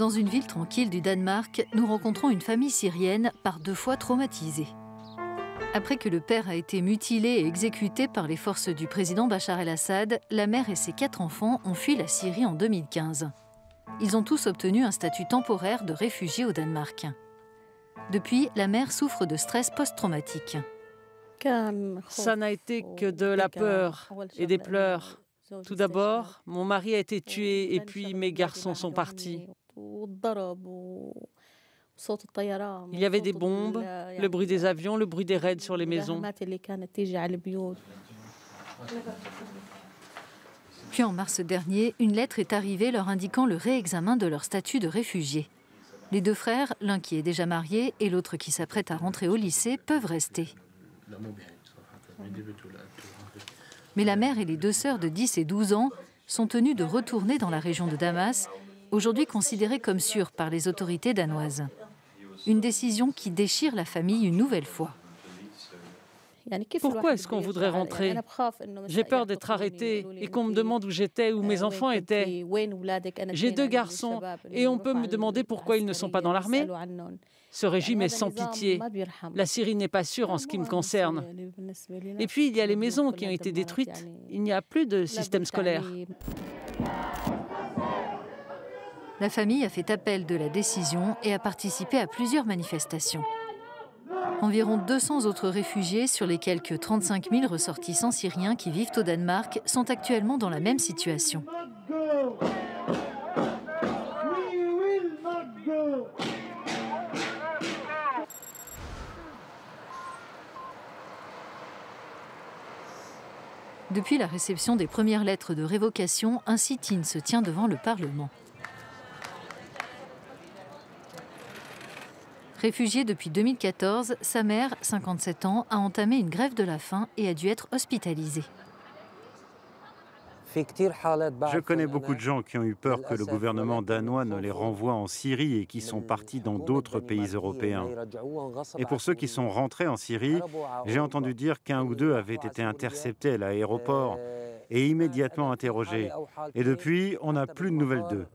Dans une ville tranquille du Danemark, nous rencontrons une famille syrienne par 2 fois traumatisée. Après que le père a été mutilé et exécuté par les forces du président Bachar el-Assad, la mère et ses 4 enfants ont fui la Syrie en 2015. Ils ont tous obtenu un statut temporaire de réfugiés au Danemark. Depuis, la mère souffre de stress post-traumatique. Ça n'a été que de la peur et des pleurs. Tout d'abord, mon mari a été tué et puis mes garçons sont partis. Il y avait des bombes, le bruit des avions, le bruit des raids sur les maisons. Puis en mars dernier, une lettre est arrivée leur indiquant le réexamen de leur statut de réfugié. Les 2 frères, l'un qui est déjà marié et l'autre qui s'apprête à rentrer au lycée, peuvent rester. Mais la mère et les 2 sœurs de 10 et 12 ans sont tenues de retourner dans la région de Damas, aujourd'hui considérée comme sûre par les autorités danoises. Une décision qui déchire la famille une nouvelle fois. Pourquoi est-ce qu'on voudrait rentrer? J'ai peur d'être arrêtée et qu'on me demande où j'étais, où mes enfants étaient. J'ai 2 garçons et on peut me demander pourquoi ils ne sont pas dans l'armée. Ce régime est sans pitié. La Syrie n'est pas sûre en ce qui me concerne. Et puis, il y a les maisons qui ont été détruites. Il n'y a plus de système scolaire. La famille a fait appel de la décision et a participé à plusieurs manifestations. Environ 200 autres réfugiés sur les quelques 35 000 ressortissants syriens qui vivent au Danemark sont actuellement dans la même situation. Depuis la réception des premières lettres de révocation, un sit-in se tient devant le Parlement. Réfugiée depuis 2014, sa mère, 57 ans, a entamé une grève de la faim et a dû être hospitalisée. Je connais beaucoup de gens qui ont eu peur que le gouvernement danois ne les renvoie en Syrie et qui sont partis dans d'autres pays européens. Et pour ceux qui sont rentrés en Syrie, j'ai entendu dire qu'1 ou 2 avaient été interceptés à l'aéroport et immédiatement interrogés. Et depuis, on n'a plus de nouvelles d'eux.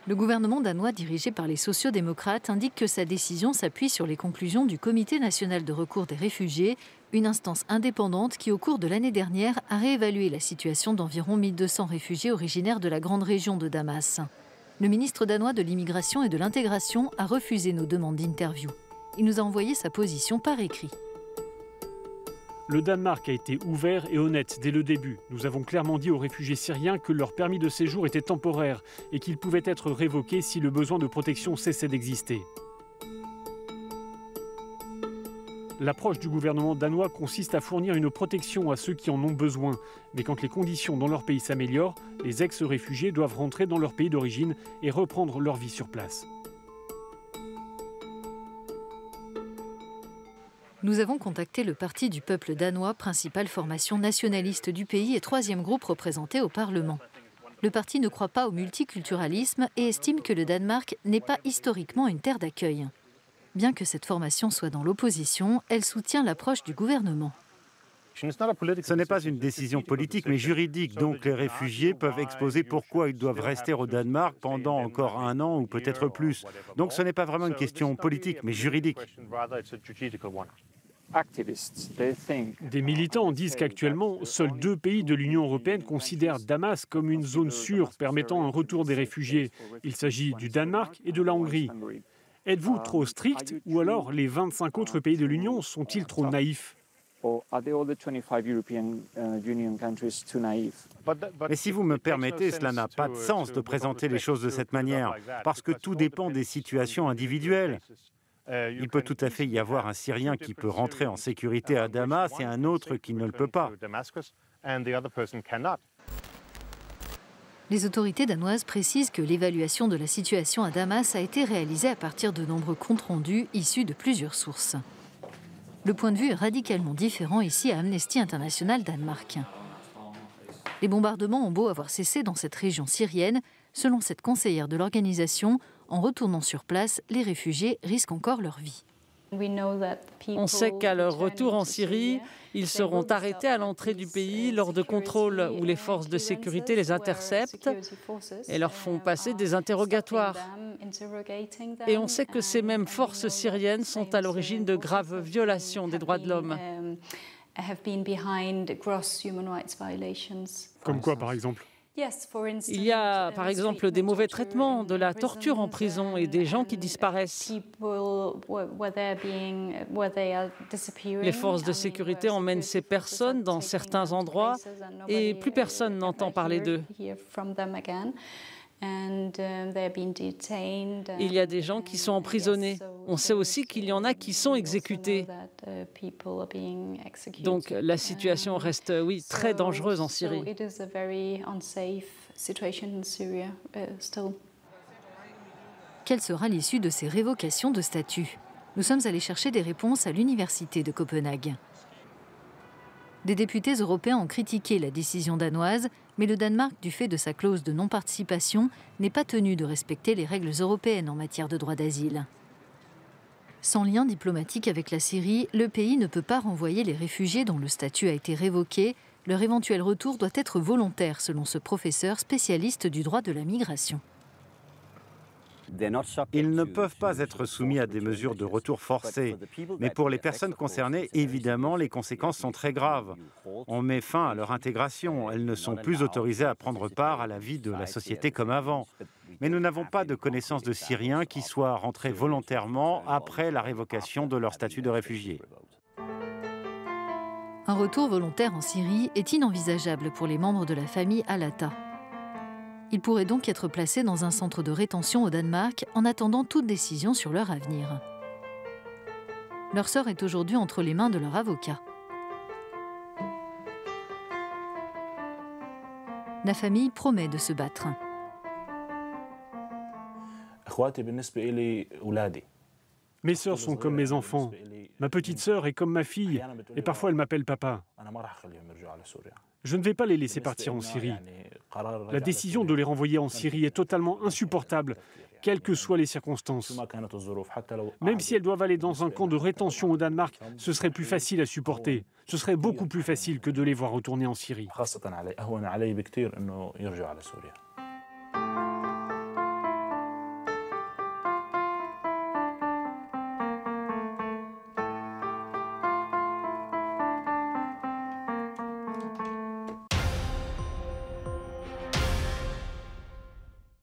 Le gouvernement danois, dirigé par les sociaux-démocrates, indique que sa décision s'appuie sur les conclusions du Comité national de recours des réfugiés, une instance indépendante qui, au cours de l'année dernière, a réévalué la situation d'environ 1200 réfugiés originaires de la grande région de Damas. Le ministre danois de l'immigration et de l'intégration a refusé nos demandes d'interview. Il nous a envoyé sa position par écrit. Le Danemark a été ouvert et honnête dès le début. Nous avons clairement dit aux réfugiés syriens que leur permis de séjour était temporaire et qu'ils pouvaient être révoqués si le besoin de protection cessait d'exister. L'approche du gouvernement danois consiste à fournir une protection à ceux qui en ont besoin. Mais quand les conditions dans leur pays s'améliorent, les ex-réfugiés doivent rentrer dans leur pays d'origine et reprendre leur vie sur place. Nous avons contacté le Parti du peuple danois, principale formation nationaliste du pays et 3e groupe représenté au Parlement. Le parti ne croit pas au multiculturalisme et estime que le Danemark n'est pas historiquement une terre d'accueil. Bien que cette formation soit dans l'opposition, elle soutient l'approche du gouvernement. Ce n'est pas une décision politique, mais juridique. Donc les réfugiés peuvent exposer pourquoi ils doivent rester au Danemark pendant encore 1 an ou peut-être plus. Donc ce n'est pas vraiment une question politique, mais juridique. Des militants disent qu'actuellement, seuls 2 pays de l'Union européenne considèrent Damas comme une zone sûre permettant un retour des réfugiés. Il s'agit du Danemark et de la Hongrie. Êtes-vous trop strict ou alors les 25 autres pays de l'Union sont-ils trop naïfs ? Mais si vous me permettez, cela n'a pas de sens de présenter les choses de cette manière, parce que tout dépend des situations individuelles. Il peut tout à fait y avoir un Syrien qui peut rentrer en sécurité à Damas et un autre qui ne le peut pas. Les autorités danoises précisent que l'évaluation de la situation à Damas a été réalisée à partir de nombreux comptes rendus issus de plusieurs sources. Le point de vue est radicalement différent ici à Amnesty International Danemark. Les bombardements ont beau avoir cessé dans cette région syrienne, selon cette conseillère de l'organisation, en retournant sur place, les réfugiés risquent encore leur vie. On sait qu'à leur retour en Syrie, ils seront arrêtés à l'entrée du pays lors de contrôles où les forces de sécurité les interceptent et leur font passer des interrogatoires. Et on sait que ces mêmes forces syriennes sont à l'origine de graves violations des droits de l'homme. Comme quoi, par exemple? Il y a, par exemple, des mauvais traitements, de la torture en prison et des gens qui disparaissent. Les forces de sécurité emmènent ces personnes dans certains endroits et plus personne n'entend parler d'eux. Il y a des gens qui sont emprisonnés. On sait aussi qu'il y en a qui sont exécutés. Donc la situation reste, oui, très dangereuse en Syrie. Quelle sera l'issue de ces révocations de statut? Nous sommes allés chercher des réponses à l'université de Copenhague. Des députés européens ont critiqué la décision danoise, mais le Danemark, du fait de sa clause de non-participation, n'est pas tenu de respecter les règles européennes en matière de droit d'asile. Sans lien diplomatique avec la Syrie, le pays ne peut pas renvoyer les réfugiés dont le statut a été révoqué. Leur éventuel retour doit être volontaire, selon ce professeur spécialiste du droit de la migration. Ils ne peuvent pas être soumis à des mesures de retour forcé. Mais pour les personnes concernées, évidemment, les conséquences sont très graves. On met fin à leur intégration. Elles ne sont plus autorisées à prendre part à la vie de la société comme avant. Mais nous n'avons pas de connaissance de Syriens qui soient rentrés volontairement après la révocation de leur statut de réfugié. Un retour volontaire en Syrie est inenvisageable pour les membres de la famille Al-Atta. Ils pourraient donc être placés dans un centre de rétention au Danemark en attendant toute décision sur leur avenir. Leur sort est aujourd'hui entre les mains de leur avocat. La famille promet de se battre. Mes sœurs sont comme mes enfants. Ma petite sœur est comme ma fille, et parfois elle m'appelle papa. Je ne vais pas les laisser partir en Syrie. La décision de les renvoyer en Syrie est totalement insupportable, quelles que soient les circonstances. Même si elles doivent aller dans un camp de rétention au Danemark, ce serait plus facile à supporter. Ce serait beaucoup plus facile que de les voir retourner en Syrie.